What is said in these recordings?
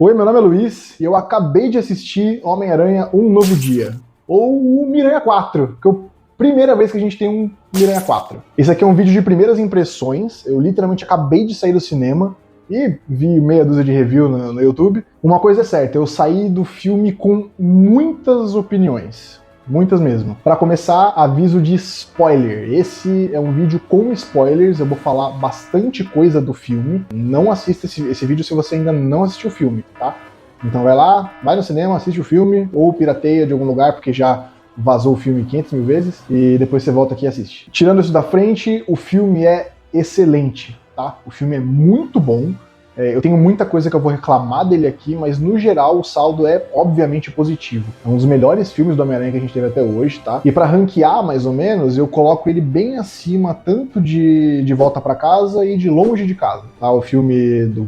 Oi, meu nome é Luiz e eu acabei de assistir Homem-Aranha Um Novo Dia, ou o Miranha 4, que é a primeira vez que a gente tem um Miranha 4. Esse aqui é um vídeo de primeiras impressões, eu literalmente acabei de sair do cinema e vi meia dúzia de review no YouTube. Uma coisa é certa, eu saí do filme com muitas opiniões. Muitas mesmo. Para começar, aviso de spoiler. Esse é um vídeo com spoilers, eu vou falar bastante coisa do filme. Não assista esse vídeo se você ainda não assistiu o filme, tá? Então vai lá, vai no cinema, assiste o filme, ou pirateia de algum lugar, porque já vazou o filme 500 mil vezes, e depois você volta aqui e assiste. Tirando isso da frente, o filme é excelente, tá? O filme é muito bom. Eu tenho muita coisa que eu vou reclamar dele aqui, mas no geral o saldo é obviamente positivo. É um dos melhores filmes do Homem-Aranha que a gente teve até hoje, tá? E pra ranquear mais ou menos, eu coloco ele bem acima tanto de Volta Pra Casa e de Longe de Casa, tá? O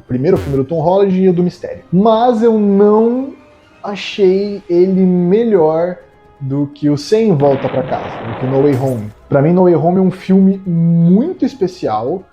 primeiro filme do Tom Holland e o do Mistério. Mas eu não achei ele melhor do que o Sem Volta Pra Casa, do que No Way Home. Pra mim, No Way Home é um filme muito especial,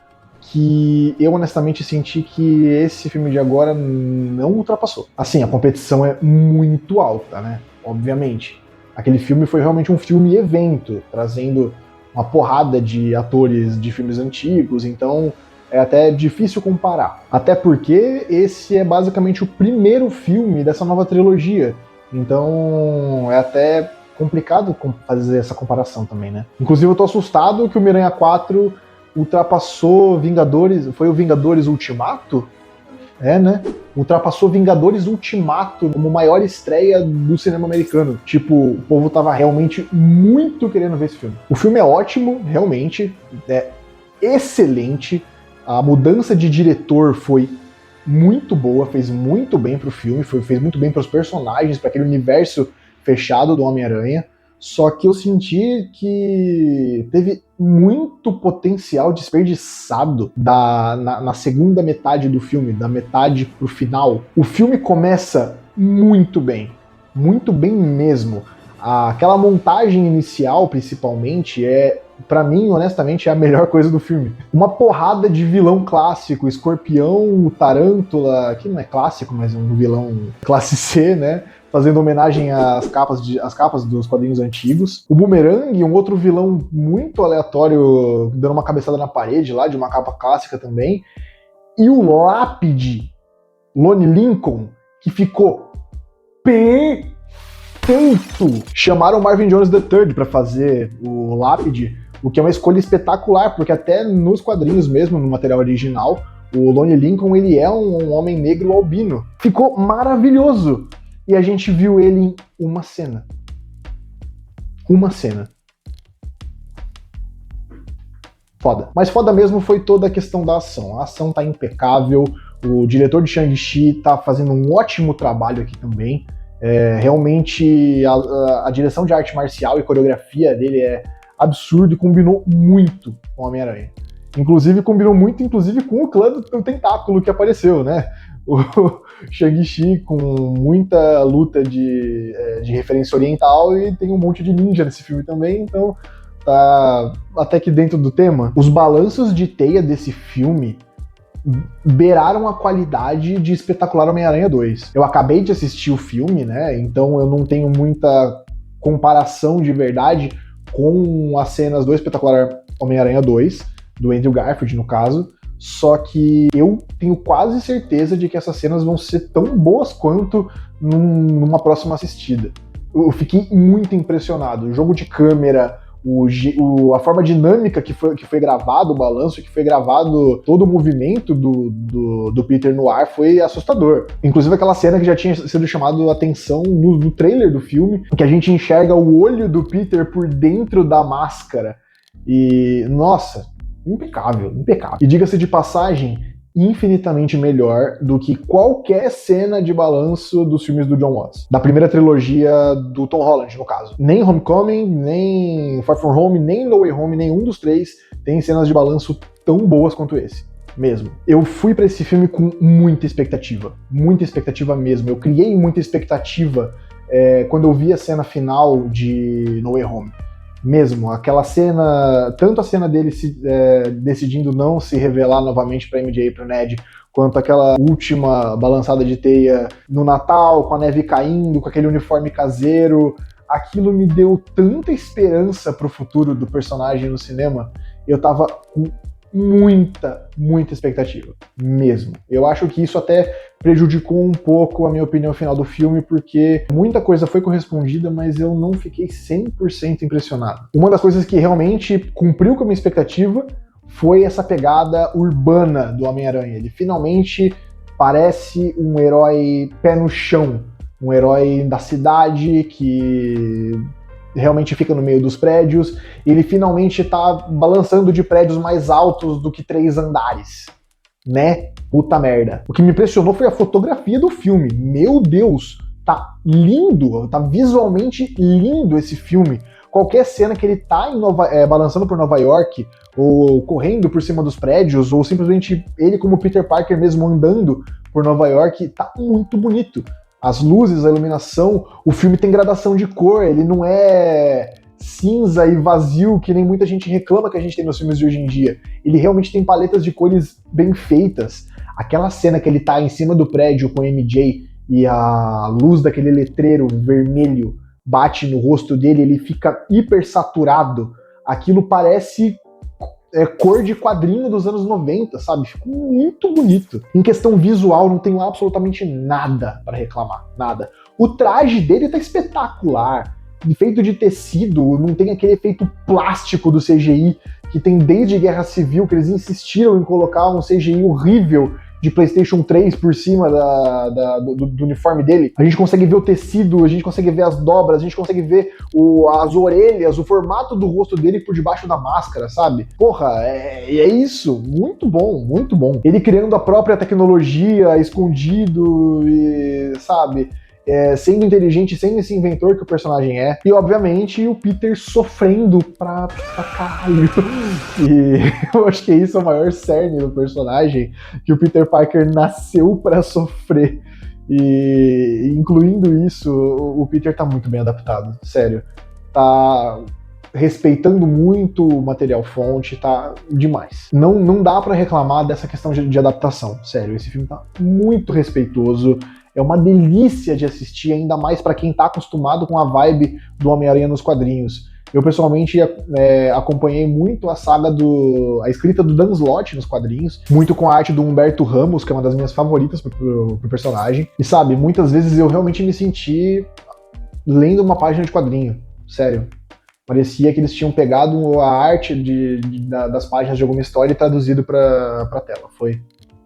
que eu honestamente senti que esse filme de agora não ultrapassou. Assim, a competição é muito alta, né? Obviamente. Aquele filme foi realmente um filme evento, trazendo uma porrada de atores de filmes antigos, então é até difícil comparar. Até porque esse é basicamente o primeiro filme dessa nova trilogia, então é até complicado fazer essa comparação também, né? Inclusive eu tô assustado que o Miranha 4 ultrapassou Vingadores, foi o Vingadores Ultimato? Né? Ultrapassou Vingadores Ultimato como maior estreia do cinema americano. Tipo, o povo tava realmente muito querendo ver esse filme. O filme é ótimo, realmente, é excelente. A mudança de diretor foi muito boa, fez muito bem pro filme, fez muito bem pros personagens, para aquele universo fechado do Homem-Aranha. Só que eu senti que teve muito potencial desperdiçado na segunda metade do filme, da metade pro final. O filme começa muito bem mesmo. Aquela montagem inicial, principalmente, pra mim, honestamente, é a melhor coisa do filme. Uma porrada de vilão clássico, Escorpião, o Tarântula, que não é clássico, mas é um vilão classe C, né? Fazendo homenagem às capas dos quadrinhos antigos. O Boomerang, um outro vilão muito aleatório, dando uma cabeçada na parede lá, de uma capa clássica também. E o Lápide, Lone Lincoln, que ficou perfeito. Chamaram Marvin Jones III para fazer o Lápide, o que é uma escolha espetacular, porque até nos quadrinhos mesmo, no material original, o Lone Lincoln ele é um homem negro albino. Ficou maravilhoso! E a gente viu ele em uma cena. Uma cena. Foda. Mas foda mesmo foi toda a questão da ação. A ação tá impecável, o diretor de Shang-Chi tá fazendo um ótimo trabalho aqui também. Realmente a direção de arte marcial e coreografia dele é absurdo e combinou muito com o Homem-Aranha. Inclusive, combinou muito com o clã do Tentáculo que apareceu, né? O Shang-Chi com muita luta de referência oriental e tem um monte de ninja nesse filme também, então tá até que dentro do tema. Os balanços de teia desse filme beiraram a qualidade de Espetacular Homem-Aranha 2. Eu acabei de assistir o filme, né, então eu não tenho muita comparação de verdade com as cenas do Espetacular Homem-Aranha 2, do Andrew Garfield no caso, só que eu tenho quase certeza de que essas cenas vão ser tão boas quanto numa próxima assistida. Eu fiquei muito impressionado. O jogo de câmera, a forma dinâmica que foi gravado, o balanço que foi gravado, todo o movimento do Peter no ar foi assustador. Inclusive aquela cena que já tinha sido chamado a atenção no trailer do filme, que a gente enxerga o olho do Peter por dentro da máscara. E, nossa, impecável. E diga-se de passagem, infinitamente melhor do que qualquer cena de balanço dos filmes do Jon Watts. Da primeira trilogia do Tom Holland, no caso. Nem Homecoming, nem Far From Home, nem No Way Home, nenhum dos três tem cenas de balanço tão boas quanto esse. Mesmo. Eu fui pra esse filme com muita expectativa mesmo. Eu criei muita expectativa quando eu vi a cena final de No Way Home. Mesmo, aquela cena, tanto a cena dele decidindo não se revelar novamente pra MJ e pro Ned, quanto aquela última balançada de teia no Natal, com a neve caindo, com aquele uniforme caseiro. Aquilo me deu tanta esperança pro futuro do personagem no cinema. Eu tava com muita expectativa, mesmo. Eu acho que isso até prejudicou um pouco a minha opinião final do filme, porque muita coisa foi correspondida, mas eu não fiquei 100% impressionado. Uma das coisas que realmente cumpriu com a minha expectativa foi essa pegada urbana do Homem-Aranha. Ele finalmente parece um herói pé no chão, um herói da cidade que realmente fica no meio dos prédios. Ele finalmente tá balançando de prédios mais altos do que 3 andares, né? Puta merda. O que me impressionou foi a fotografia do filme. Meu Deus, tá lindo, tá visualmente lindo esse filme. Qualquer cena que ele tá balançando por Nova York, ou correndo por cima dos prédios, ou simplesmente ele como Peter Parker mesmo andando por Nova York, tá muito bonito. As luzes, a iluminação, o filme tem gradação de cor, ele não é cinza e vazio que nem muita gente reclama que a gente tem nos filmes de hoje em dia. Ele realmente tem paletas de cores bem feitas. Aquela cena que ele tá em cima do prédio com o MJ e a luz daquele letreiro vermelho bate no rosto dele, ele fica hiper saturado. Aquilo parece cor de quadrinho dos anos 90, sabe? Ficou muito bonito. Em questão visual, não tenho absolutamente nada para reclamar, nada. O traje dele tá espetacular, feito de tecido, não tem aquele efeito plástico do CGI que tem desde Guerra Civil, que eles insistiram em colocar um CGI horrível de PlayStation 3 por cima do uniforme dele. A gente consegue ver o tecido, a gente consegue ver as dobras, a gente consegue ver as orelhas, o formato do rosto dele por debaixo da máscara, sabe? Porra, é isso. Muito bom, muito bom. Ele criando a própria tecnologia, escondido, e, sabe? Sendo inteligente, sendo esse inventor que o personagem é. E, obviamente, o Peter sofrendo pra caralho. E eu acho que isso é o maior cerne do personagem, que o Peter Parker nasceu pra sofrer. E, incluindo isso, o Peter tá muito bem adaptado, sério. Tá respeitando muito o material fonte, tá demais. Não dá pra reclamar dessa questão de adaptação, sério. Esse filme tá muito respeitoso. É uma delícia de assistir, ainda mais para quem tá acostumado com a vibe do Homem-Aranha nos quadrinhos. Eu, pessoalmente, acompanhei muito a saga a escrita do Dan Slott nos quadrinhos, muito com a arte do Humberto Ramos, que é uma das minhas favoritas pro personagem. E, sabe, muitas vezes eu realmente me senti lendo uma página de quadrinho, sério. Parecia que eles tinham pegado a arte das páginas de alguma história e traduzido pra tela. Foi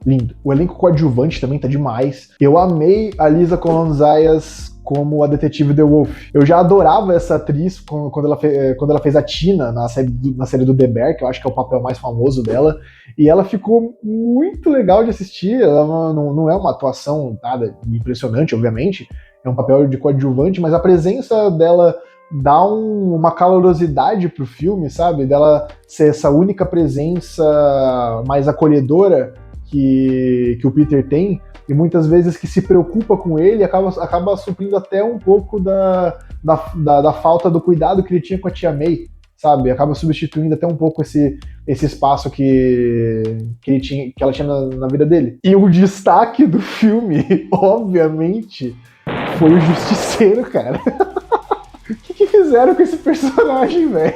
lindo. O elenco coadjuvante também tá demais. Eu amei a Lisa Colonzayas como a detetive The Wolf. Eu já adorava essa atriz quando ela fez a Tina na série do The Bear, que eu acho que é o papel mais famoso dela, e ela ficou muito legal de assistir. Ela não é uma atuação nada impressionante, obviamente, é um papel de coadjuvante, mas a presença dela dá uma calorosidade pro filme, sabe? Dela ser essa única presença mais acolhedora que o Peter tem, e muitas vezes que se preocupa com ele, acaba suprindo até um pouco da falta do cuidado que ele tinha com a tia May, sabe? Acaba substituindo até um pouco esse espaço que ela tinha na vida dele. E o destaque do filme, obviamente, foi o Justiceiro, cara. O que fizeram com esse personagem, velho?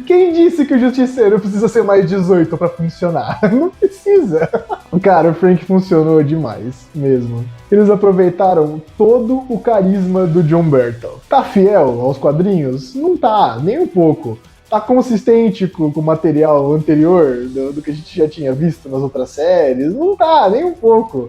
Quem disse que o Justiceiro precisa ser mais 18 pra funcionar? Não precisa. Cara, o Frank funcionou demais, mesmo. Eles aproveitaram todo o carisma do John Bertal. Tá fiel aos quadrinhos? Não tá, nem um pouco. Tá consistente com o material anterior do que a gente já tinha visto nas outras séries? Não tá, nem um pouco.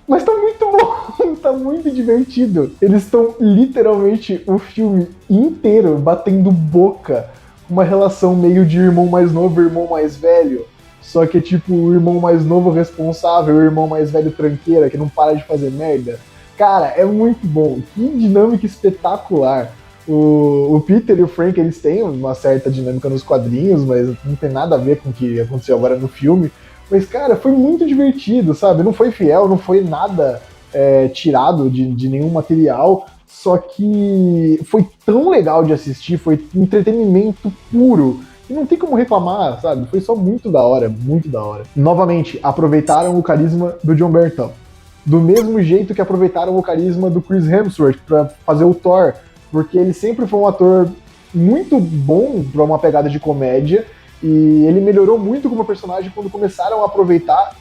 Mas tá muito bom, tá muito divertido. Eles estão literalmente o filme inteiro batendo boca, uma relação meio de irmão mais novo e irmão mais velho. Só que é tipo o irmão mais novo responsável, o irmão mais velho tranqueira, que não para de fazer merda. Cara, é muito bom. Que dinâmica espetacular. O Peter e o Frank, eles têm uma certa dinâmica nos quadrinhos, mas não tem nada a ver com o que aconteceu agora no filme. Mas, cara, foi muito divertido, sabe? Não foi fiel, não foi nada tirado de nenhum material, só que foi tão legal de assistir, foi entretenimento puro, E não tem como reclamar, sabe? Foi só muito da hora, muito da hora. Novamente, aproveitaram o carisma do Jon Bernthal. Do mesmo jeito que aproveitaram o carisma do Chris Hemsworth pra fazer o Thor, porque ele sempre foi um ator muito bom pra uma pegada de comédia, e ele melhorou muito como personagem quando começaram a aproveitar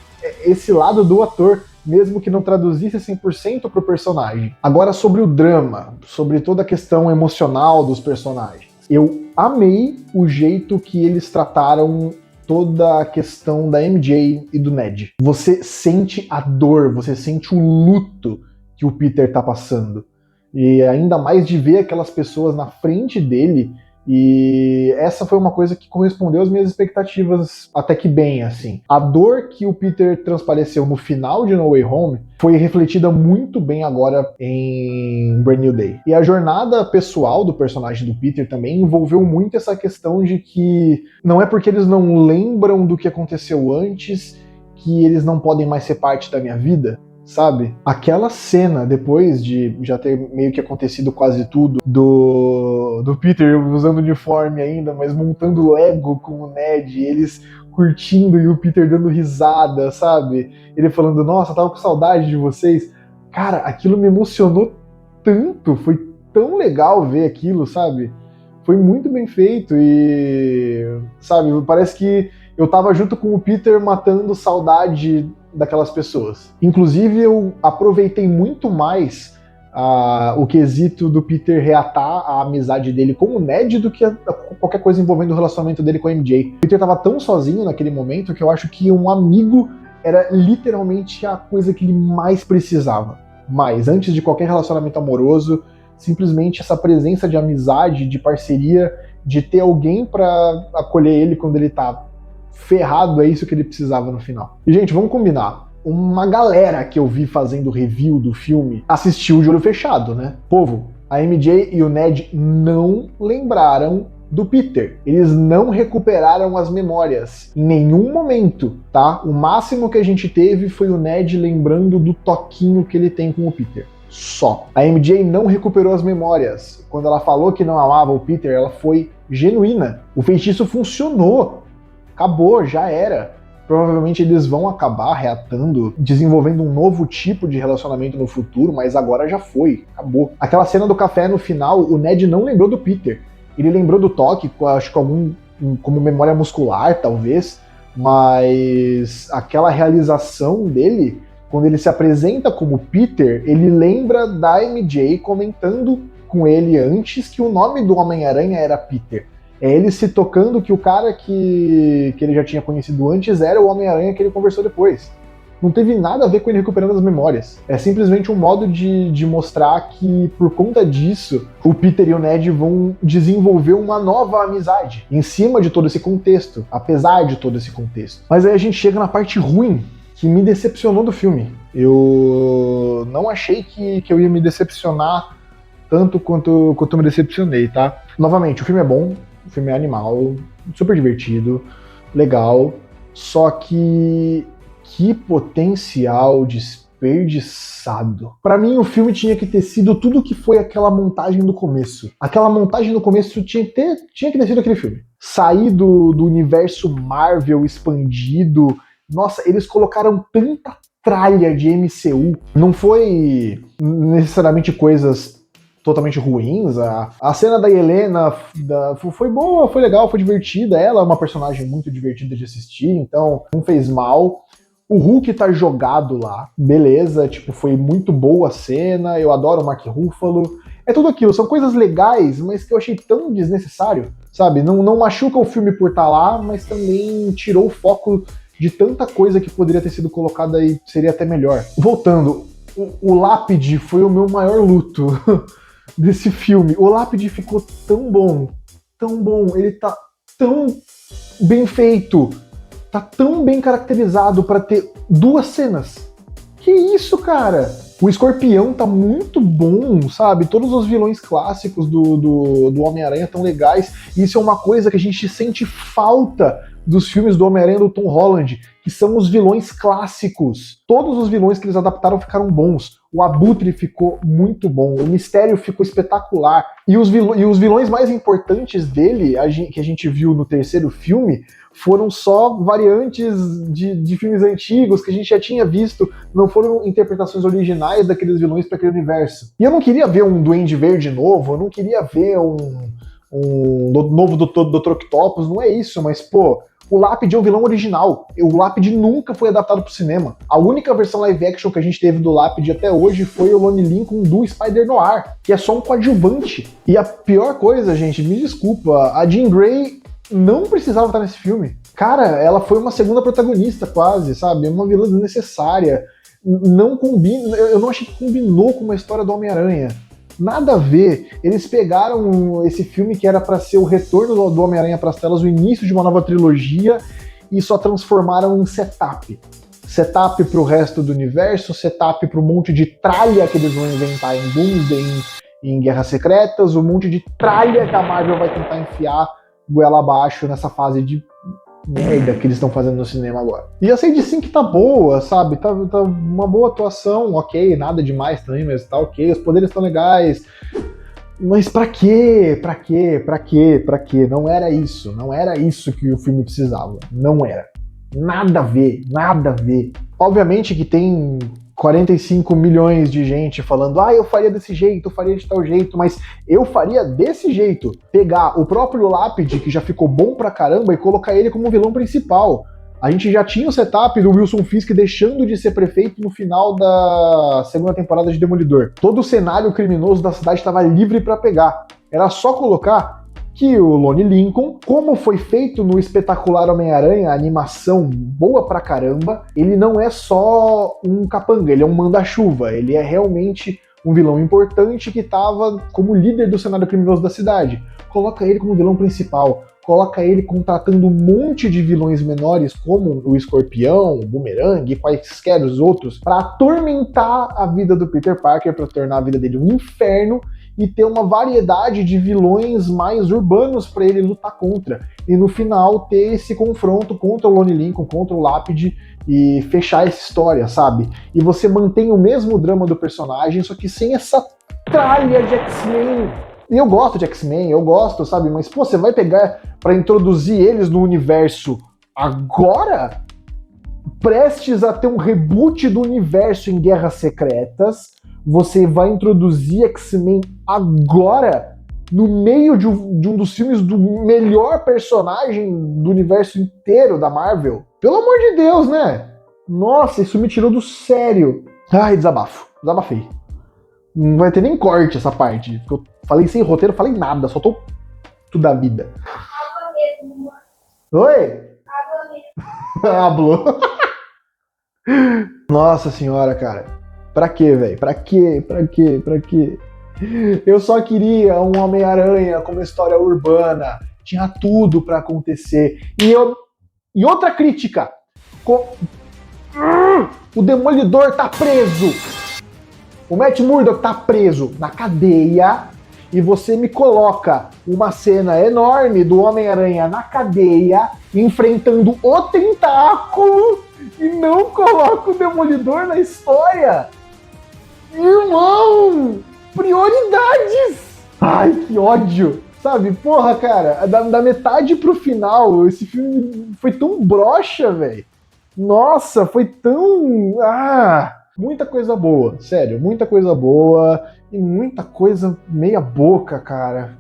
esse lado do ator, mesmo que não traduzisse 100% pro personagem. Agora, sobre o drama, sobre toda a questão emocional dos personagens. Eu amei o jeito que eles trataram toda a questão da MJ e do Ned. Você sente a dor, você sente o luto que o Peter tá passando. E ainda mais de ver aquelas pessoas na frente dele. E essa foi uma coisa que correspondeu às minhas expectativas até que bem, assim. A dor que o Peter transpareceu no final de No Way Home foi refletida muito bem agora em Brand New Day. E a jornada pessoal do personagem do Peter também envolveu muito essa questão de que não é porque eles não lembram do que aconteceu antes que eles não podem mais ser parte da minha vida, sabe? Aquela cena, depois de já ter meio que acontecido quase tudo, do Peter usando uniforme ainda, mas montando Lego com o Ned, eles curtindo e o Peter dando risada, sabe? Ele falando, nossa, tava com saudade de vocês. Cara, aquilo me emocionou tanto, foi tão legal ver aquilo, sabe? Foi muito bem feito e, sabe, parece que eu tava junto com o Peter matando saudade daquelas pessoas. Inclusive, eu aproveitei muito mais o quesito do Peter reatar a amizade dele com o Ned do que qualquer coisa envolvendo o relacionamento dele com a MJ. O Peter tava tão sozinho naquele momento que eu acho que um amigo era literalmente a coisa que ele mais precisava. Mas, antes de qualquer relacionamento amoroso, simplesmente essa presença de amizade, de parceria, de ter alguém pra acolher ele quando ele tá ferrado, é isso que ele precisava no final. E, gente, vamos combinar. Uma galera que eu vi fazendo review do filme assistiu de olho fechado, né? Povo, a MJ e o Ned não lembraram do Peter. Eles não recuperaram as memórias em nenhum momento, tá? O máximo que a gente teve foi o Ned lembrando do toquinho que ele tem com o Peter. Só. A MJ não recuperou as memórias. Quando ela falou que não amava o Peter, ela foi genuína. O feitiço funcionou. Acabou, já era. Provavelmente eles vão acabar reatando, desenvolvendo um novo tipo de relacionamento no futuro, mas agora já foi, acabou. Aquela cena do café no final, o Ned não lembrou do Peter. Ele lembrou do toque, acho que como memória muscular, talvez, mas aquela realização dele, quando ele se apresenta como Peter, ele lembra da MJ comentando com ele antes que o nome do Homem-Aranha era Peter. É ele se tocando que o cara que ele já tinha conhecido antes era o Homem-Aranha que ele conversou depois. Não teve nada a ver com ele recuperando as memórias. É simplesmente um modo de mostrar que, por conta disso, o Peter e o Ned vão desenvolver uma nova amizade em cima de todo esse contexto, apesar de todo esse contexto. Mas aí a gente chega na parte ruim, que me decepcionou do filme. Eu não achei que eu ia me decepcionar tanto quanto eu me decepcionei, tá? Novamente, o filme é bom. O filme é animal, super divertido, legal, só que potencial desperdiçado. Pra mim, o filme tinha que ter sido tudo que foi aquela montagem do começo. Aquela montagem do começo tinha que ter sido aquele filme. Sair do universo Marvel expandido. Nossa, eles colocaram tanta tralha de MCU. Não foi necessariamente coisas totalmente ruins. A cena da Helena foi boa, foi legal, foi divertida. Ela é uma personagem muito divertida de assistir, então não fez mal. O Hulk tá jogado lá, beleza, tipo, foi muito boa a cena, eu adoro o Mark Ruffalo. É tudo aquilo, são coisas legais, mas que eu achei tão desnecessário, sabe? Não machuca o filme por estar lá, mas também tirou o foco de tanta coisa que poderia ter sido colocada e seria até melhor. Voltando, o Lápide foi o meu maior luto desse filme. O Lápide ficou tão bom, ele tá tão bem feito, tá tão bem caracterizado pra ter duas cenas. Que isso, cara? O Escorpião tá muito bom, sabe? Todos os vilões clássicos do Homem-Aranha tão legais, e isso é uma coisa que a gente sente falta dos filmes do Homem-Aranha do Tom Holland, que são os vilões clássicos. Todos os vilões que eles adaptaram ficaram bons. O Abutre ficou muito bom, o Mistério ficou espetacular. E os vilões mais importantes dele, que a gente viu no terceiro filme, foram só variantes de filmes antigos que a gente já tinha visto, não foram interpretações originais daqueles vilões para aquele universo. E eu não queria ver um Duende Verde novo, eu não queria ver um novo Dr. Octopus, não é isso, mas pô, o Lápide é um vilão original. O Lápide nunca foi adaptado pro cinema. A única versão live action que a gente teve do Lápide até hoje foi o Lone Lincoln do Spider-Noir, que é só um coadjuvante. E a pior coisa, gente, me desculpa, a Jean Grey não precisava estar nesse filme. Cara, ela foi uma segunda protagonista quase, sabe? Uma vilã desnecessária. Não combina, eu não achei que combinou com uma história do Homem-Aranha. Nada a ver. Eles pegaram esse filme que era para ser o retorno do Homem-Aranha para as telas, o início de uma nova trilogia, e só transformaram em setup. Setup para o resto do universo, setup para um monte de tralha que eles vão inventar em Doomsday, em Guerras Secretas, um monte de tralha que a Marvel vai tentar enfiar goela abaixo nessa fase de merda que eles estão fazendo no cinema agora. E a Sadie Sink tá boa, sabe? Tá uma boa atuação, ok, nada demais também, mas tá ok, os poderes estão legais. Mas pra quê? Pra quê? Pra quê? Pra quê? Não era isso. Não era isso que o filme precisava. Não era. Nada a ver. Nada a ver. Obviamente que tem 45 milhões de gente falando, eu faria desse jeito, eu faria de tal jeito, mas eu faria desse jeito. Pegar o próprio Lápide, que já ficou bom pra caramba, e colocar ele como vilão principal. A gente já tinha o setup do Wilson Fisk deixando de ser prefeito no final da segunda temporada de Demolidor. Todo o cenário criminoso da cidade estava livre para pegar. Era só colocar que o Lone Lincoln, como foi feito no espetacular Homem-Aranha, a animação boa pra caramba, ele não é só um capanga, ele é um manda-chuva, ele é realmente um vilão importante que estava como líder do cenário criminoso da cidade. Coloca ele como vilão principal, coloca ele contratando um monte de vilões menores, como o Escorpião, o Boomerang e quaisquer os outros, para atormentar a vida do Peter Parker, para tornar a vida dele um inferno, e ter uma variedade de vilões mais urbanos para ele lutar contra. E no final ter esse confronto contra o Lone Lincoln, contra o Lápide, e fechar essa história, sabe? E você mantém o mesmo drama do personagem, só que sem essa tralha de X-Men. E eu gosto de X-Men, eu gosto, sabe? Mas, pô, você vai pegar para introduzir eles no universo agora? Prestes a ter um reboot do universo em Guerras Secretas, você vai introduzir X-Men agora, no meio de um dos filmes do melhor personagem do universo inteiro da Marvel? Pelo amor de Deus, né? Nossa, isso me tirou do sério. Ai, desabafei. Não vai ter nem corte essa parte. Eu falei sem roteiro, falei nada, só tô tudo da vida. Oi? Hablou. Nossa senhora, cara. Pra quê, velho? Pra quê? Eu só queria um Homem-Aranha com uma história urbana. Tinha tudo pra acontecer. E outra crítica. O Demolidor tá preso. O Matt Murdock tá preso na cadeia. E você me coloca uma cena enorme do Homem-Aranha na cadeia, enfrentando o tentáculo, e não coloca o Demolidor na história. Irmão, prioridades! Ai, que ódio! Sabe, porra, cara, da metade pro final, esse filme foi tão broxa, velho. Nossa, foi tão... muita coisa boa, sério, muita coisa boa e muita coisa meia boca, cara.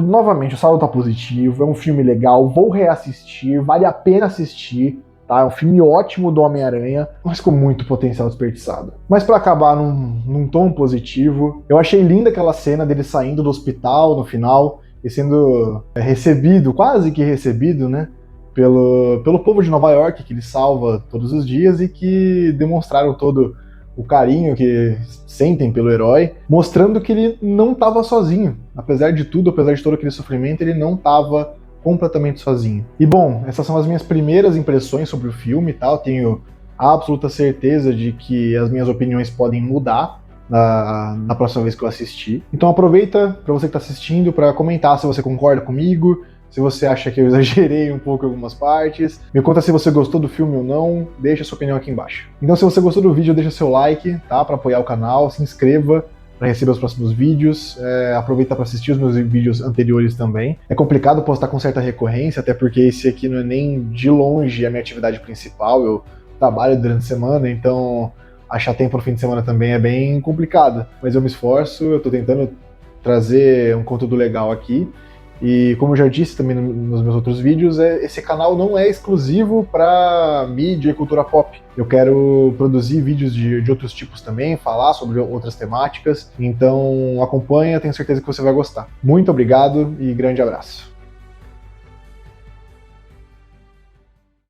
Novamente, o saldo tá positivo, é um filme legal, vou reassistir, vale a pena assistir. Tá? É um filme ótimo do Homem-Aranha, mas com muito potencial desperdiçado. Mas pra acabar num tom positivo, eu achei linda aquela cena dele saindo do hospital no final e sendo recebido, quase que recebido, né? Pelo povo de Nova York, que ele salva todos os dias e que demonstraram todo o carinho que sentem pelo herói, mostrando que ele não estava sozinho. Apesar de tudo, apesar de todo aquele sofrimento, ele não estava completamente sozinho. E bom, essas são as minhas primeiras impressões sobre o filme e tal. Tenho a absoluta certeza de que as minhas opiniões podem mudar na próxima vez que eu assistir. Então aproveita para você que está assistindo para comentar se você concorda comigo, se você acha que eu exagerei um pouco em algumas partes. Me conta se você gostou do filme ou não, deixa sua opinião aqui embaixo. Então se você gostou do vídeo, deixa seu like, tá? Para apoiar o canal, se inscreva para receber os próximos vídeos, aproveita para assistir os meus vídeos anteriores também. É complicado postar com certa recorrência, até porque esse aqui não é nem de longe a minha atividade principal, eu trabalho durante a semana, então achar tempo no fim de semana também é bem complicado. Mas eu me esforço, eu tô tentando trazer um conteúdo legal aqui. E como eu já disse também nos meus outros vídeos, esse canal não é exclusivo para mídia e cultura pop. Eu quero produzir vídeos de outros tipos também, falar sobre outras temáticas. Então acompanha, tenho certeza que você vai gostar. Muito obrigado e grande abraço.